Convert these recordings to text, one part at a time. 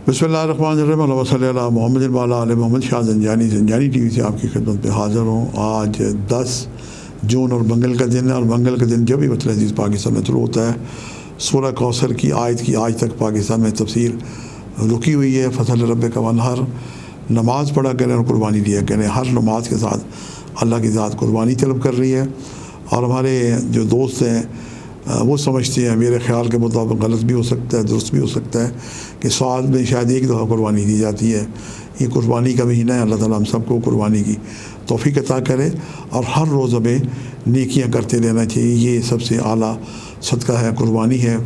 बिस्मिल्लाहिर्रहमानिर्रहीम अल्लाहुम्मा सल्लि अला मुहम्मद व अला आलि मोहम्मद। शाह ज़ंजानी टी वी से आपकी खिदमत पे हाज़िर हूँ। आज 10 जून और मंगल का दिन है, और मंगल के दिन जब भी वतन अज़ीज़ पाकिस्तान में शुरू होता है, सूरह कौसर की आयत की आज तक पाकिस्तान में तफसीर रुकी हुई है। फ़सल रब्बिका वन्हर, नमाज़ पढ़ा करें और कुर्बानी दिया करें। हर नमाज के साथ अल्लाह की ज़ात कुर्बानी तलब कर रही है। और हमारे जो दोस्त हैं वो समझते हैं, मेरे ख़्याल के मुताबिक गलत भी हो सकता है, दुरुस्त भी हो सकता है, कि साल में शायद एक दफ़ा कुर्बानी दी जाती है। ये कुर्बानी का महीना है। अल्लाह ताला हम सबको कुर्बानी की तौफ़ीक अता करे, और हर रोज़ हमें नेकियां करते रहना चाहिए। ये सबसे आला सदका है, कुर्बानी है।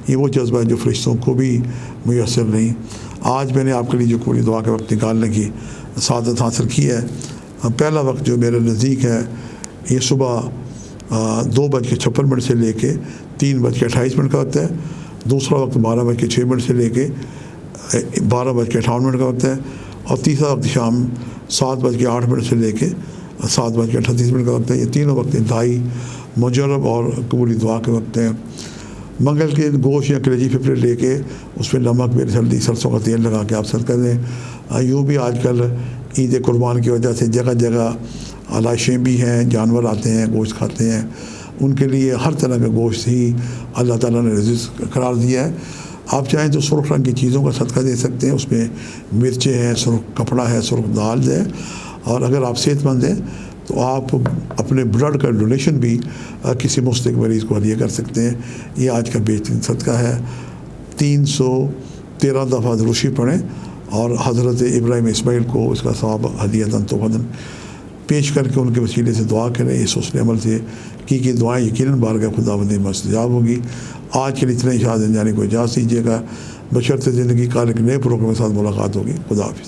ये वो जज्बा है जो फ़रिश्तों को भी मुयस्सर नहीं। आज मैंने आपके लिए जो पूरी दुआ के वक्त निकालने की सआदत हासिल की है। पहला वक्त जो मेरे नज़दीक है, ये सुबह 2:56 से लेके 3:28 का वक्त है। दूसरा वक्त 12:06 से लेके 12:58 का वक्त है। और तीसरा वक्त शाम 7:08 से लेके 7:38 का वक्त है। ये तीनों वक्त इंतहाई मुजर्रब और कबूली दुआ के वक्त हैं। मंगल के गोश्त या कलेजी फिफड़े लेके उस पर नमक, मिर्च, हल्दी, सरसों का तेल लगा के आप सर कर दें। यूँ भी आजकल ईद कुर्बान की वजह से जगह जगह आलाइशें भी हैं, जानवर आते हैं, गोश्त खाते हैं। उनके लिए हर तरह का गोश्त ही अल्लाह ताला ने रिज़्क़ करार दिया है। आप चाहें तो सुर्ख रंग की चीज़ों का सदका दे सकते हैं। उसमें मिर्चें हैं, सुर्ख कपड़ा है, सुर्ख दाल है। और अगर आप सेहतमंद हैं तो आप अपने ब्लड का डोनेशन भी किसी मुस्तहिक़ मरीज़ को हदिया कर सकते हैं। ये आज का बेहतरीन सदका है। 313 दफ़ा दुरूशी पढ़ें और हज़रत इब्राहीम इस्माइल को इसका सवाब हदियतन तोहफ़तन पेश करके उनके वसीले से दुआ करें। इस हुस्न अमल से कि दुआएँ यकीनन बारगाह खुदावंद में मुस्तजाब होगी। आज के लिए इतना ही। शाह ज़ंजानी को इजाज़त दीजिएगा। बशर्ते ज़िंदगी का एक नए प्रोग्राम के साथ मुलाकात होगी। खुदा हाफ़िज़।